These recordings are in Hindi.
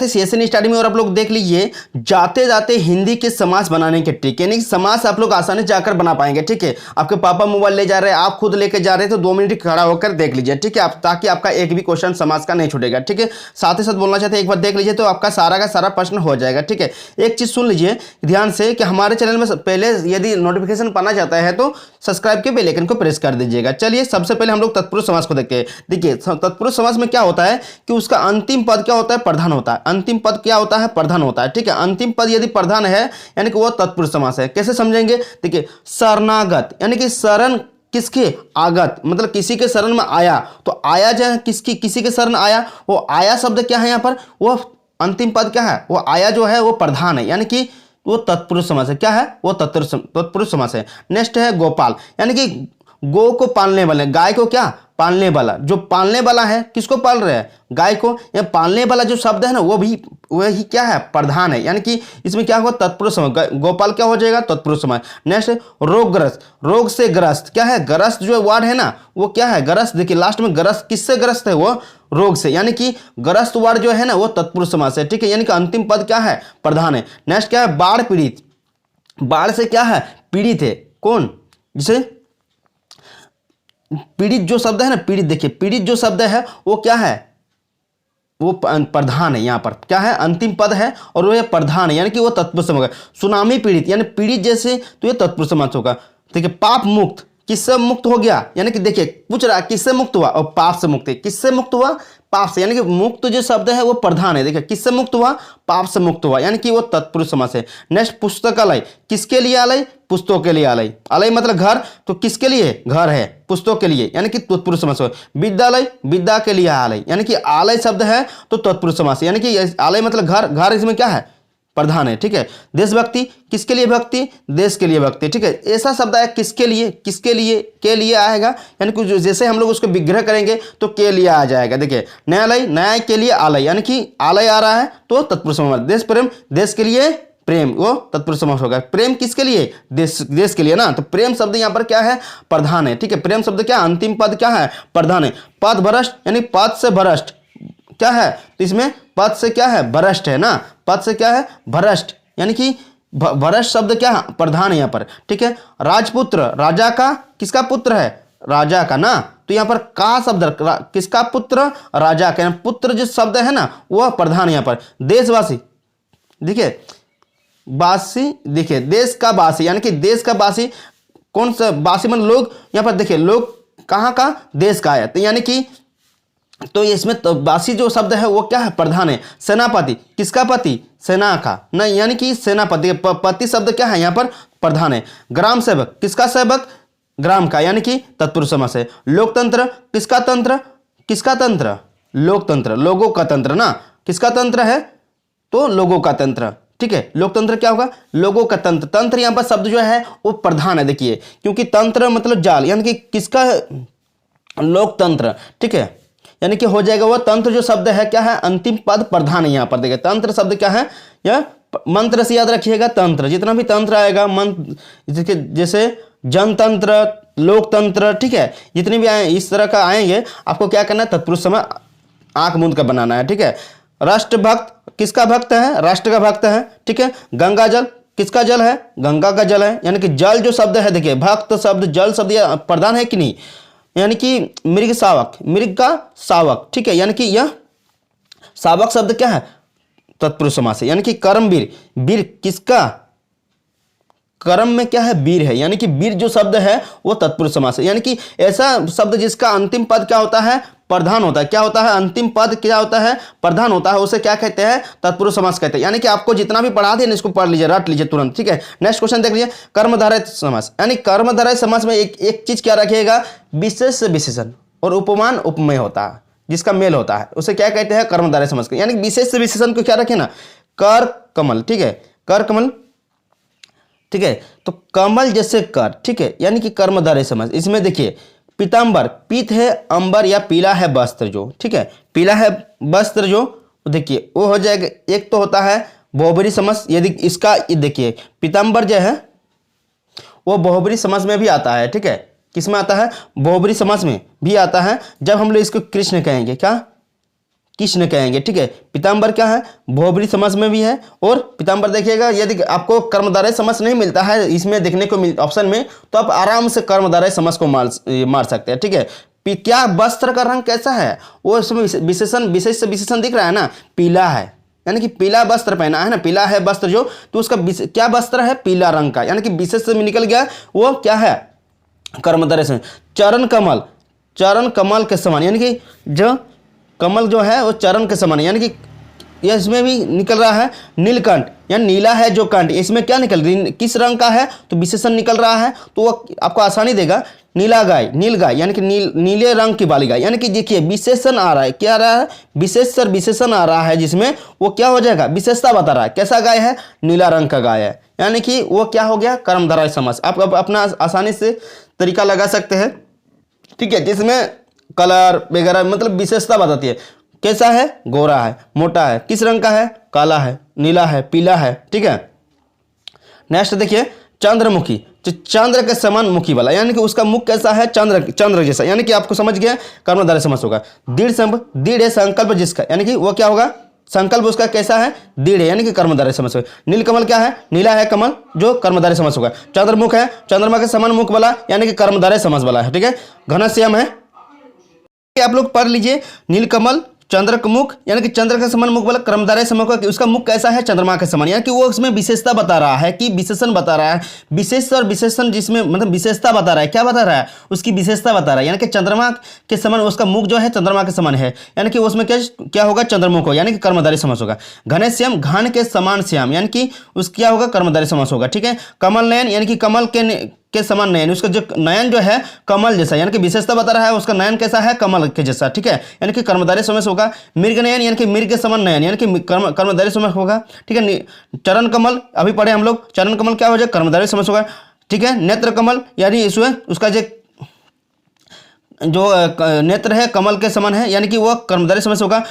सेशन स्टार्टिंग में और आप लोग देख लीजिए जाते जाते हिंदी के समास बनाने के ट्रिक, यानी समास आप लोग आसानी से जाकर बना पाएंगे। ठीक है, आपके पापा मोबाइल ले जा रहे हैं, आप खुद लेके जा रहे हैं, तो 2 मिनट खड़ा होकर देख लीजिए। ठीक है, आप ताकि आपका एक भी क्वेश्चन समास का नहीं छूटेगा। ठीक है, साथ ही साथ बोलना चाहते हैं एक बार देख लीजिए तो आपका सारा का सारा प्रश्न हो जाएगा। ठीक है, एक चीज सुन लीजिए ध्यान से कि हमारे चैनल में पहले यदि नोटिफिकेशन पाना चाहता है तो सब्सक्राइब के बेल आइकन को प्रेस कर दीजिएगा। चलिए सबसे पहले हम लोग तत्पुरुष समास को देखते हैं। देखिए तत्पुरुष समास में क्या होता है कि उसका अंतिम पद क्या होता है, प्रधान होता है। अंतिम पद क्या होता है, प्रधान होता है। ठीक है, अंतिम पद यदि प्रधान है यानी कि वो तत्पुरुष समास है। कैसे समझेंगे, देखिए शरणागत यानी कि शरण किसके, आगत मतलब किसी के शरण में आया, तो आया जो है किसकी, किसी के शरण आया, वो आया शब्द क्या है यहाँ पर, वो अंतिम पद क्या है, वो आया जो है वो प्रधान है, यानी कि वो तत्पुरुष समास है। क्या है, वो तत्पुरुष समास है। नेक्स्ट है गोपाल, यानी कि गो को पालने वाले, गाय को क्या पालने वाला, जो पालने वाला है किसको पाल रहे हैं, गाय को। या पालने वाला जो शब्द है ना वो भी वही क्या है, प्रधान है, यानी कि इसमें क्या होगा, तत्पुरुष समास। गोपाल क्या हो जाएगा, तत्पुरुष समास। नेक्स्ट रोगग्रस्त, रोग से ग्रस्त, क्या है, ग्रस्त जो वर्ड है ना वो क्या है, ग्रस्त। देखिए लास्ट में ग्रस्त किससे ग्रस्त है, वो रोग से, यानी कि ग्रस्त वर्ड जो है ना वो तत्पुरुष समास है। ठीक है, यानी कि अंतिम पद क्या है, प्रधान है। नेक्स्ट क्या है, बाढ़ पीड़ित, बाढ़ से क्या है, पीड़ित है, कौन, जिसे पीड़ित जो शब्द है ना, पीड़ित, देखिए पीड़ित जो शब्द है वो क्या है, वो प्रधान है। यहाँ पर क्या है, अंतिम पद है और वो प्रधान है, यानी कि वो तत्पुरुष समास होगा। सुनामी पीड़ित यानी पीड़ित जैसे, तो ये तत्पुरुष समास होगा। देखिए पाप मुक्त, किससे मुक्त हो गया, यानी कि देखिए पूछ रहा किससे मुक्त हुआ, और पाप से मुक्त है। किससे मुक्त हुआ, पाप से, यानी कि मुक्त जो शब्द है वो प्रधान है। देखिए किससे मुक्त हुआ, पाप से मुक्त हुआ, यानी कि वो तत्पुरुष समास है। नेक्स्ट पुस्तकालय, किसके लिए आलय, पुस्तकों के लिए आलय, आलय मतलब घर, तो किसके लिए, घर है, पुस्तकों के लिए, यानी कि तत्पुरुष समास है। विद्यालय, विद्या के लिए आलय, यानी कि आलय शब्द है तो तत्पुरुष समास है, यानी कि आलय मतलब घर, घर इसमें क्या है, प्रधान है। ठीक है, देशभक्ति, किसके लिए भक्ति, देश के लिए भक्ति। ठीक है, ऐसा शब्द है किसके लिए, किसके लिए, के लिए आएगा, यानी कि जैसे हम लोग उसको विग्रह करेंगे तो के लिए आ जाएगा। देखिए न्यायालय, न्याय के लिए आलय, यानी कि आलय आ रहा है तो तत्पुरुष समास। देश प्रेम, देश के लिए प्रेम, वो तत्पुरुष समास होगा। प्रेम किसके लिए, देश, देश के लिए ना, तो प्रेम शब्द यहाँ पर क्या है, प्रधान है। ठीक है, प्रेम शब्द क्या, अंतिम पद क्या है, प्रधान है। पद भ्रष्ट, यानी पद से भ्रष्ट क्या है, तो इसमें पद से क्या है, भ्रष्ट है ना, पद से क्या है, भ्रष्ट, यानी कि भ्रष्ट शब्द क्या है, प्रधान है यहाँ पर। ठीक है, राजपुत्र, राजा का, किसका पुत्र है, राजा का ना, तो यहाँ पर का शब्द किसका पुत्र, राजा का, पुत्र जो शब्द है ना वह प्रधान है यहाँ पर। देशवासी, देखिए वासी, देखिए देश का वासी, यानी कि देश का वासी, कौन सा वासी मतलब लोग, यहाँ पर देखिए लोग कहाँ का, देश का है, तो यानी कि तो इसमें वासी जो शब्द है वो क्या है, प्रधान है। सेनापति, किसका पति, सेना का नहीं, यानी कि सेनापति, पति शब्द क्या है यहाँ पर, प्रधान है। ग्राम सेवक, किसका सेवक, ग्राम का, यानी कि तत्पुरुष समास है। लोकतंत्र, किसका तंत्र, किसका तंत्र, लोकतंत्र, लोगों का तंत्र ना, किसका तंत्र है, तो लोगों का तंत्र। ठीक है, लोकतंत्र क्या होगा, लोगों का तंत्र, तंत्र यहाँ पर शब्द जो है वो प्रधान है। देखिए क्योंकि तंत्र मतलब जाल, यानी कि किसका, लोकतंत्र। ठीक है, यानी कि हो जाएगा वो तंत्र जो शब्द है क्या है, अंतिम पद प्रधान है यहाँ पर। देखिए तंत्र शब्द क्या है, यह मंत्र से याद रखिएगा, तंत्र, जितना भी तंत्र आएगा, मंत्र जैसे जनतंत्र, लोकतंत्र, ठीक है, जितने भी आए इस तरह का आएंगे आपको क्या करना है, तत्पुरुष समास आंख मूंद का बनाना है। ठीक है, राष्ट्रभक्त, किसका भक्त है, राष्ट्र का भक्त है। ठीक है, गंगा जल, किसका जल है, गंगा का जल है, यानी कि जल जो शब्द है, देखिए भक्त शब्द, जल शब्द प्रधान है कि नहीं, यानी कि मृग शावक, मृग का शावक। ठीक है, यानी कि यह शावक शब्द क्या है, तत्पुरुष समास है। यानी कि कर्मवीर, वीर किसका, कर्म में क्या है, वीर है, यानी कि वीर जो शब्द है वो तत्पुरुष समास है। यानी कि ऐसा शब्द जिसका अंतिम पद क्या होता है, प्रधान होता है। क्या होता है, अंतिम पद क्या होता है, प्रधान होता है, उसे क्या कहते हैं, तत्पुरुष समास कहते हैं। यानी कि आपको जितना भी पढ़ा दिया इसको पढ़ लीजिए, रट लीजिए तुरंत। ठीक है, नेक्स्ट क्वेश्चन देख लीजिए, कर्मधारय समास, यानी कर्मधारय समास में एक चीज क्या रखिएगा, विशेष से विशेषण और उपमान उपमेय होता है, जिसका मेल होता है उसे क्या कहते हैं, कर्मधारय समास। यानी कि विशेष से विशेषण को क्या रखे ना, कर कमल। ठीक है, कर कमल। ठीक है, तो कमल जैसे कर, ठीक है, यानी कि कर्मधारय समास। इसमें देखिए पीतांबर, पीत है अंबर या पीला है वस्त्र जो, ठीक है, पीला है वस्त्र जो, देखिए वो हो जाएगा। एक तो होता है बहुब्रीहि समास, यदि इसका देखिए पीतांबर जो है वो बहुब्रीहि समास में भी आता है। ठीक है, किसमें आता है, बहुब्रीहि समास में भी आता है, जब हम लोग इसको कृष्ण कहेंगे, क्या कृष्ण कहेंगे, ठीक है। पीताम्बर क्या है, बहुब्रीहि समास में भी है। और पीताम्बर देखिएगा, यदि आपको कर्मधारय समास नहीं मिलता है इसमें देखने को ऑप्शन में, तो आप आराम से कर्मधारय समास को मार सकते हैं, ठीक है। क्या वस्त्र का रंग कैसा है, वो इसमें विशेषण विशेष विशेषण दिख रहा है ना, पीला है, यानी कि पीला वस्त्र पहना है ना, पीला है वस्त्र जो, तो उसका क्या वस्त्र है, पीला रंग का, यानी कि विशेष में निकल गया, वो क्या है, कर्मधारय समास। चरण कमल, चरण कमल के समान, यानी कि जो कमल जो है वो चरण के समान है, यानी कि यह इसमें भी निकल रहा है नीलकंठ, यानी नीला है जो कंठ, इसमें क्या निकल रही, किस रंग का है, तो विशेषण निकल रहा है, तो वो आपको आसानी देगा। नीला गाय, नील गाय, यानी कि नीले रंग की वाली गाय, यानी कि देखिए विशेषण आ रहा है, क्या आ रहा है, विशेषण आ रहा है, जिसमें वो क्या हो जाएगा, विशेषता बता रहा है, कैसा गाय है, नीला रंग का गाय है, यानी कि वो क्या हो गया, कर्मधारय समास। आप अपना आसानी से तरीका लगा सकते हैं, ठीक है, जिसमें कलर वगैरह मतलब विशेषता बताती है, कैसा है, गोरा है, मोटा है, किस रंग का है, काला है, नीला है, पीला है, ठीक है। नेक्स्ट देखिए, चंद्रमुखी, तो चंद्र के समान मुखी वाला, यानी कि उसका मुख कैसा है, चंद्र जैसा, यानी कि आपको समझ गया, कर्मधारय समास होगा। दृढ़ है संकल्प जिसका, यानी कि वो क्या होगा, संकल्प उसका कैसा है, दृढ़ है, यानी कि कर्मधारय समास होगा। नीलकमल क्या है, नीला है कमल, जो कर्मधारय समास होगा। चंद्रमुख है, चंद्रमा के समान मुख वाला, यानी कि कर्मधारय समास वाला है, ठीक है। घनश्याम है, आप लोग पढ़ लीजिए, नीलकमल चंद्र का मुख, यानी कि चंद्र का समान मुख वाला कर्मधारय समास का, उसका मुख कैसा है, चंद्रमा के समान, यानी कि वो उसमें विशेषता बता रहा है, कि विशेषण बता रहा है, विशेष और विशेषण जिसमें मतलब विशेषता बता रहा है, क्या बता रहा है, उसकी विशेषता बता रहा है, यानी कि चंद्रमा के समान उसका मुख जो है चंद्रमा के समान है, यानी कि उसमें क्या होगा, चंद्रमुख होगा, यानी कि कर्मधारय समास होगा। घनश्याम, घन के समान श्याम, यानी कि उस क्या होगा, कर्मधारय समास होगा, ठीक है। कमल नयन, यानी कि कमल के समान नयन, उसका जो नयन जो है कमल जैसा, यानी कि विशेषता बता रहा है, उसका नयन कैसा है, कमल के जैसा, ठीक है, यानी कि कर्मधारय समास होगा। मृग नयन, यानी कि मृग के समान नयन, यानी कि कर्मधारय समास होगा, ठीक है। चरण कमल अभी पढ़े हम लोग, चरण कमल क्या हो जाए, कर्मधारय समास होगा, ठीक है। नेत्र कमल, यानी इसमें उसका जो नेत्र है कमल के समान है, यानी कि वह कर्मधारय समास होगा।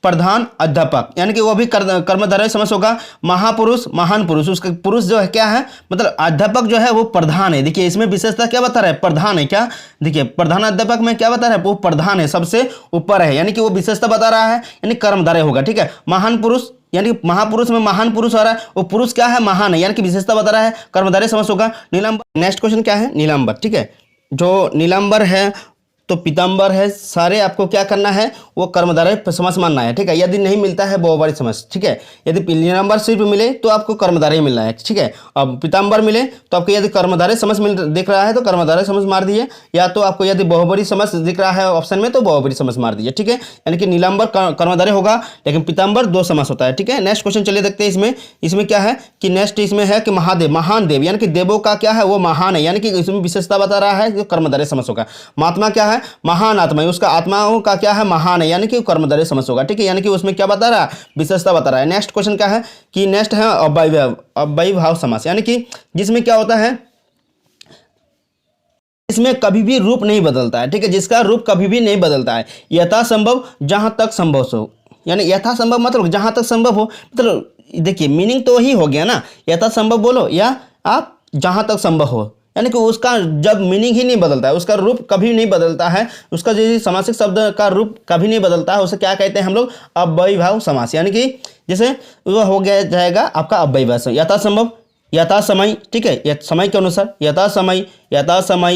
प्रधान अध्यापक, यानी कि वो भी कर्मधारय समास होगा। महापुरुष, महान पुरुष, उसका पुरुष जो है क्या है, मतलब अध्यापक जो है वो प्रधान है, देखिए इसमें विशेषता क्या बता रहा है, प्रधान है, क्या देखिए प्रधान अध्यापक में क्या बता रहा है, वो प्रधान है, सबसे ऊपर है, यानी कि वो विशेषता बता रहा है, यानी कर्मधारय होगा, ठीक है। महान पुरुष, यानी कि महापुरुष में महान पुरुष आ रहा है, वो पुरुष क्या है, महान है, यानी कि विशेषता बता रहा है, कर्मधारय समास होगा। नीलांबर, नेक्स्ट क्वेश्चन क्या है, नीलांबर, ठीक है। जो नीलांबर है तो पीताम्बर है, सारे आपको क्या करना है, वो कर्मधारय समास मानना है, ठीक है। यदि नहीं मिलता है बहुब्रीहि समास, ठीक है, यदि नीलांबर सिर्फ मिले तो आपको कर्मधारय मिलना है, ठीक है। अब पीताम्बर मिले तो आपको यदि कर्मधारय समास दिख रहा है तो कर्मधारय समास मार दिए, या तो आपको यदि बहुब्रीहि समास दिख रहा है ऑप्शन में तो बहुब्रीहि समास मार दिए, ठीक है। यानी कि नीलांबर कर्मधारय होगा, लेकिन पीताम्बर दो समास होता है, ठीक है। नेक्स्ट क्वेश्चन चलिए देखते हैं, इसमें क्या है कि नेक्स्ट इसमें है कि महादेव, महान देव, यानी कि देवों का क्या है, वो महान है, यानी कि इसमें विशेषता बता रहा है, जो कर्मधारय समास होगा। महात्मा क्या है, महान आत्मा है, उसका आत्माओं का क्या है, महान है, यानी कि कर्मधारय समास होगा, ठीक है। यानी कि उसमें क्या बता रहा है, विशेषता बता रहा है। नेक्स्ट क्वेश्चन क्या है कि नेक्स्ट है अव्ययीभाव समास, यानी कि जिसमें क्या होता है, इसमें कभी भी रूप नहीं बदलता है, ठीक है, जिसका रूप कभी भी नहीं बदलता है। यथासंभव, जहां तक संभव हो, यानी यथासंभव मतलब जहां तक संभव हो, मतलब देखिए मीनिंग तो वही हो गया ना, यथासंभव बोलो या आप जहां तक संभव हो, यानी कि उसका जब मीनिंग ही नहीं बदलता है, उसका रूप कभी नहीं बदलता है, उसका जो समासिक शब्द का रूप कभी नहीं बदलता है, उसे क्या कहते हैं हम लोग, अव्ययीभाव समास, यानी कि जैसे वो हो गया जाएगा आपका अव्ययीभाव समास। यथासंभव, यथा समय, ठीक है, समय के अनुसार, यथा समय,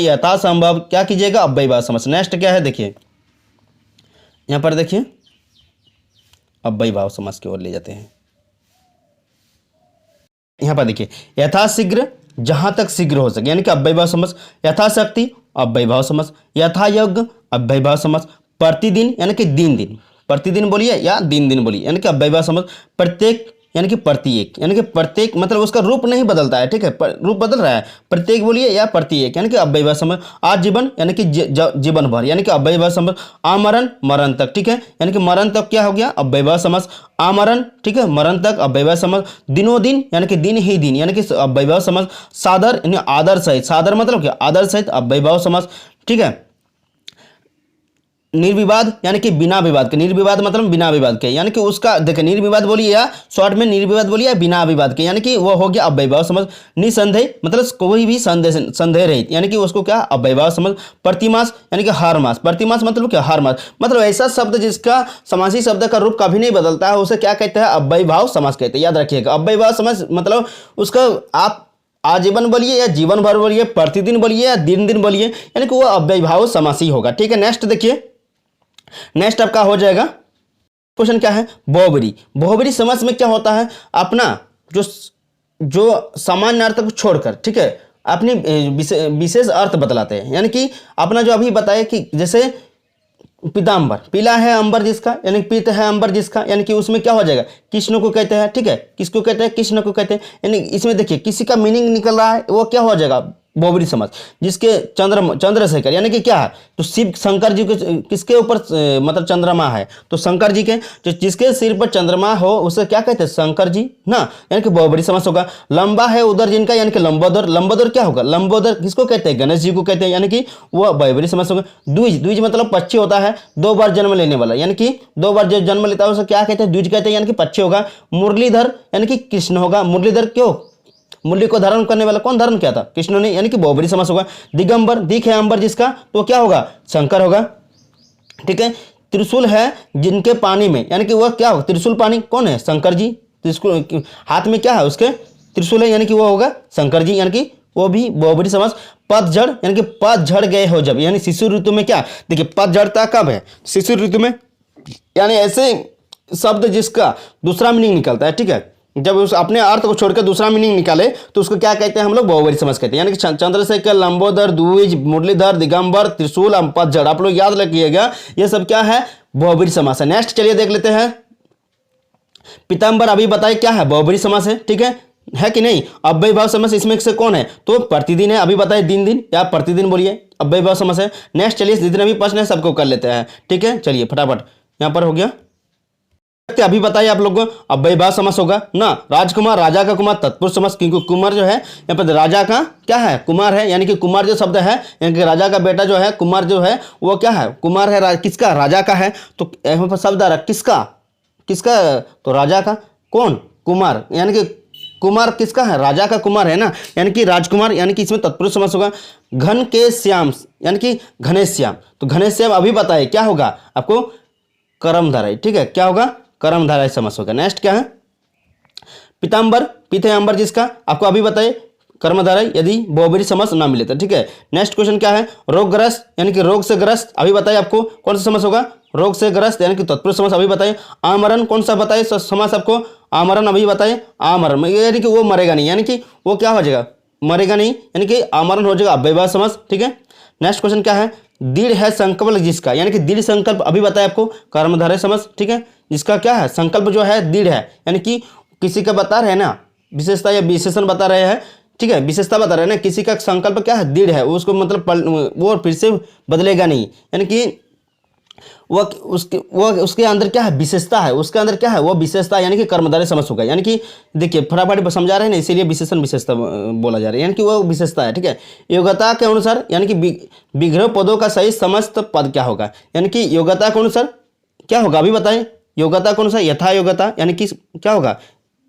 यथासंभव, क्या कीजिएगा, अव्ययीभाव समास। नेक्स्ट क्या है, देखिए यहाँ पर देखिए अव्ययीभाव समास की ओर ले जाते हैं। यहाँ पर देखिए यथाशीघ्र, जहां तक शीघ्र हो सके, यानी कि अव्ययीभाव समास। यथाशक्ति, अव्ययीभाव समास। यथायोग्य, अव्ययीभाव समास। प्रतिदिन, यानी कि दिन दिन, प्रतिदिन बोलिए या दिन दिन बोलिए, यानी कि अव्ययीभाव समास। प्रत्येक, यानी कि प्रत्येक, यानी कि प्रत्येक मतलब उसका रूप नहीं बदलता है, ठीक है, रूप बदल रहा है, प्रत्येक बोलिए या प्रत्येक, यानी कि अव्ययीभाव समास। आजीवन, यानी कि जीवन भर, यानी कि अव्ययीभाव समास। आमरण, मरण तक, ठीक है, यानी कि मरण तक क्या हो गया, अव्ययीभाव समास। आमरण, ठीक है, मरण तक, अव्ययीभाव समास। दिनों दिन, यानी कि दिन ही दिन, यानी कि अव्ययीभाव समास। सादर, यानी आदर सहित, सादर मतलब क्या, आदर सहित, अव्ययीभाव समास, ठीक है। निर्विवाद यानी कि बिना विवाद के, निर्विवाद मतलब बिना विवाद के, यानी कि उसका देखिए निर्विवाद बोलिए या शॉर्ट में निर्विवाद बोलिए या बिना विवाद के, यानी कि वो हो गया अव्ययभाव समझ। निसंदेह मतलब कोई भी संदेह रहित, यानी कि उसको क्या अव्ययभाव समझ। प्रतिमास यानी कि हर मास, प्रतिमास मतलब क्या हर मास, मतलब ऐसा शब्द जिसका समासी शब्द का रूप कभी नहीं बदलता है उसे क्या कहते हैं अव्ययभाव समास कहते हैं। याद रखिएगा अव्ययभाव समास मतलब उसका आप आजीवन बोलिए या जीवन भर बोलिए, प्रतिदिन बोलिए या दिन दिन बोलिए, यानी कि वो अव्ययभाव समासी होगा। ठीक है, नेक्स्ट देखिए, नेक्स्ट आपका हो जाएगा क्वेश्चन क्या है, बहुब्री। बहुब्री समास में क्या होता है, अपना जो सामान्य अर्थ को छोड़कर, ठीक है, अपनी विशेष अर्थ बतलाते हैं। यानी कि अपना जो अभी बताया कि जैसे पीताम्बर, पीला है अंबर जिसका, यानी पीत है अंबर जिसका, यानी कि उसमें क्या हो जाएगा कृष्ण को कहते हैं। ठीक है, किसको कहते हैं, कृष्ण को कहते हैं। यानी इसमें देखिए किसी का मीनिंग निकल रहा है, वो क्या हो जाएगा बहुब्री समास। जिसके चंद्रशेखर यानी कि क्या है, तो शिव शंकर जी के किसके ऊपर मतलब चंद्रमा है, तो शंकर जी के, जो जिसके सिर पर चंद्रमा हो उसे क्या कहते हैं शंकर जी ना, यानी कि बहुब्री समास होगा। लंबा है उधर जिनका, यानी कि लंबोदर, लंबोदर क्या होगा, लंबोदर किसको कहते हैं, गणेश जी को कहते हैं, यानी कि वह बहुब्री समास होगा। द्विज, द्विज मतलब पक्षी होता है, 2 बार जन्म लेने वाला, यानी कि 2 बार जो जन्म लेता है उसे क्या कहते हैं, द्विज कहते हैं, यानी कि पक्षी होगा। मुरलीधर यानी कि कृष्ण होगा, मुरलीधर क्यों, मुरली को धारण करने वाला कौन धारण किया था, कृष्ण ने, यानी कि बहुब्री समास होगा। दिगंबर, दिख है अंबर जिसका, तो क्या होगा शंकर होगा। ठीक है, त्रिशूल है जिनके पानी में, यानी कि वह क्या होगा, त्रिशूल पानी कौन है, शंकर जी। त्रिशूल हाथ में क्या है उसके, त्रिशूल है, यानी कि वो होगा शंकर जी, यानी कि वो भी बहुब्री समास। पतझड़ यानी कि पतझड़ गए हो जब, यानी शिशु ऋतु में क्या, देखिए पतझड़ता कब है, शिशु ऋतु में, यानी ऐसे शब्द जिसका दूसरा मीनिंग निकलता है। ठीक है, जब उस अपने अर्थ को छोड़कर दूसरा मीनिंग निकाले तो उसको क्या कहते हैं हम लोग बहुब्री समास कहते हैं। यानी कि चंद्रशेखर, लंबोदर, द्विज, मुरलीधर, दिगंबर, त्रिशूल, पतझड़, आप लोग याद रखिएगा ये सब क्या है बहुब्री समास है। नेक्स्ट चलिए देख लेते हैं, पीताम्बर अभी बताइए क्या है बहुब्री समास है। ठीक है कि नहीं। अव्ययभाव समास इसमें से कौन है, तो प्रतिदिन है, अभी बताइए दिन दिन या प्रतिदिन बोलिए, अव्ययभाव समास है। नेक्स्ट चलिए जितने भी प्रश्न है सबको कर लेते हैं। ठीक है, चलिए फटाफट यहाँ पर हो गया, अभी बताइए आप लोगों को अव्ययभाव समास होगा ना। राजकुमार, राजा का कुमार, तत्पुरुष समास, क्योंकि कुमार जो है यहाँ पर राजा का क्या है, कुमार है, यानी कि कुमार जो शब्द है, यानी कि राजा का बेटा जो है कुमार जो है वो क्या है, कुमार है, किसका, राजा का है। तो यहाँ पर शब्द आ रहा किसका, किसका, तो राजा का, कौन, कुमार, यानी कि कुमार किसका है, राजा का कुमार है ना, यानी कि राजकुमार, यानी कि इसमें तत्पुरुष समास होगा। घन के श्याम यानी कि घनेश्याम, तो घनेश्याम अभी बताइए क्या होगा आपको, कर्मधारय। ठीक है, क्या होगा, कर्मधारय समास होगा। नेक्स्ट क्या है, पीताम्बर, पीत है अंबर जिसका, आपको अभी बताइए कर्मधारय यदि बहुब्री समास ना मिले तो। ठीक है, नेक्स्ट क्वेश्चन क्या है, रोगग्रस्त यानी कि रोग से ग्रस्त, अभी बताइए आपको कौन सा समास होगा, रोग से ग्रस्त यानी कि तत्पुरुष समास, अभी बताइए। आमरण कौन सा बताइए समास आपको, आमरण अभी बताइए, आमरण यानी कि वो मरेगा नहीं, यानी कि वो क्या हो जाएगा, मरेगा नहीं, यानी कि आमरण हो जाएगा अव्ययभाव समास। ठीक है, नेक्स्ट क्वेश्चन क्या है, दृढ़ है संकल्प जिसका, यानी कि दृढ़ संकल्प अभी बताया आपको कर्मधारय समास। ठीक है, जिसका क्या है संकल्प जो है दृढ़ है, यानी कि किसी का बता रहे हैं ना विशेषता या विशेषण बता रहे हैं। ठीक है, विशेषता बता रहे हैं ना, किसी का संकल्प क्या है दृढ़ है, उसको मतलब वो फिर से बदलेगा नहीं, यानी कि वो उसके अंदर क्या है विशेषता है, उसके अंदर क्या है वो विशेषता, यानी कि कर्मधारय समास होगा। यानी कि देखिए फटाफट समझा रहे हैं ना, इसीलिए विशेषण विशेषता बोला जा रहा है, यानी कि वो विशेषता है। ठीक है, योग्यता के अनुसार यानी कि विग्रह पदों का सही समस्त पद क्या होगा, यानी कि योग्यता के अनुसार क्या होगा, अभी बताएं, योग्यता के अनुसार यथा योग्यता, यानी कि क्या होगा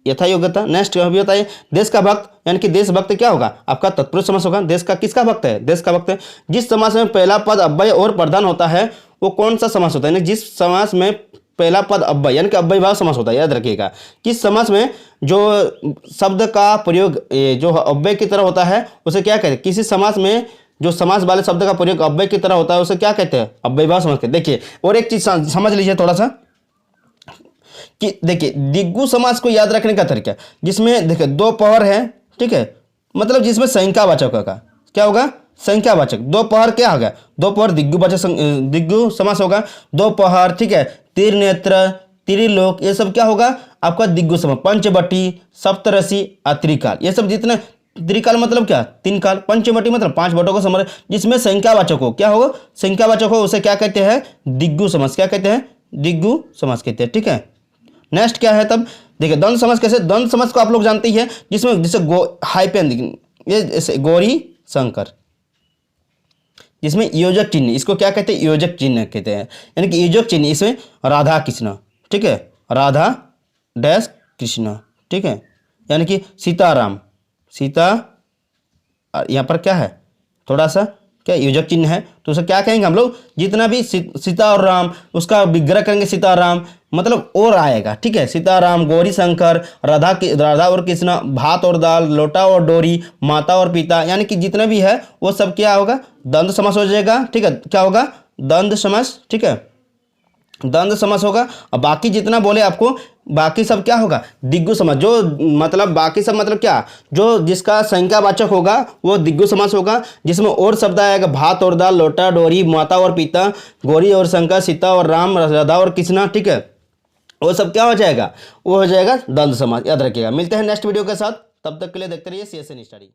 यथा योग्यता। नेक्स्ट अभी बताइए, देश का भक्त यानी कि देशभक्त क्या होगा आपका तत्पुरुष समास होगा। देश का किसका भक्त है, देश का भक्त है। जिस समास में पहला पद अव्यय और प्रधान होता है वो कौन सा समास होता है, यानी जिस समास में पहला पद अव्यय यानी कि अव्ययभाव समास होता है, याद रखिएगा। किस समास में जो शब्द का प्रयोग जो अव्यय की तरह होता है उसे क्या कहते हैं, किसी समास में जो समास वाले शब्द का प्रयोग अव्यय की तरह होता है उसे क्या कहते हैं, अव्ययभाव समास कहते हैं। देखिए और एक चीज समझ लीजिए थोड़ा सा कि देखिए दिग्गु समास को याद रखने का तरीका, जिसमें देखिए दोपहर है, ठीक है, मतलब जिसमें संख्यावाचक होगा, क्या होगा संख्यावाचक, दोपहर क्या होगा, दोपहर दिग्गुवाचक दिग्गु समास होगा। दोपहर, ठीक है, त्रिनेत्र, त्रिलोक, ये सब क्या होगा आपका दिग्गु समास। पंचवटी, सप्तऋषि, त्रिकाल, ये सब जितने, त्रिकाल मतलब क्या 3 काल, पंचवटी मतलब 5 वटों को समझ, जिसमें संख्यावाचक हो, क्या होगा संख्यावाचक हो, उसे क्या कहते हैं दिग्गु समास, क्या कहते हैं दिग्गु समास कहते हैं। ठीक है, नेक्स्ट क्या है तब देखिए द्वंद्व समास कैसे, द्वंद्व समास को आप लोग जानते ही है, जिसमें जैसे हाइपेन ये गौरी शंकर, जिसमें योजक चिन्ह, इसको क्या कहते हैं, योजक चिन्ह कहते हैं, यानी कि योजक चिन्ह, इसमें राधा कृष्ण, ठीक है, राधा डैश कृष्ण, ठीक है, यानी कि सीताराम, सीता, यहाँ पर क्या है, थोड़ा सा क्या योजक चिन्ह है, तो उसे क्या कहेंगे हम लोग, जितना भी सीता और राम, उसका विग्रह करेंगे सीताराम, मतलब और आएगा, ठीक है, सीताराम, गौरी शंकर, राधा और कृष्णा, भात और दाल, लोटा और डोरी, माता और पिता, यानी कि जितना भी है वो सब क्या होगा, द्वंद्व समास हो जाएगा, ठीक है, क्या होगा, द्वंद्व समास, ठीक है, द्वंद्व समास होगा। और बाकी जितना बोले आपको, बाकी सब क्या होगा, दिग्गु समास, जो मतलब बाकी सब मतलब क्या, जो जिसका संख्यावाचक होगा वो दिग्गु समास होगा, जिसमें और शब्द आएगा, भात और दाल, लोटा डोरी, माता और पिता, गौरी और शंकर, सीता और राम, राधा और कृष्णा, ठीक है, वो सब क्या हो जाएगा, वो हो जाएगा द्वंद्व समास, याद रखिएगा। मिलते हैं नेक्स्ट वीडियो के साथ, तब तक के लिए देखते रहिए CSN स्टडी।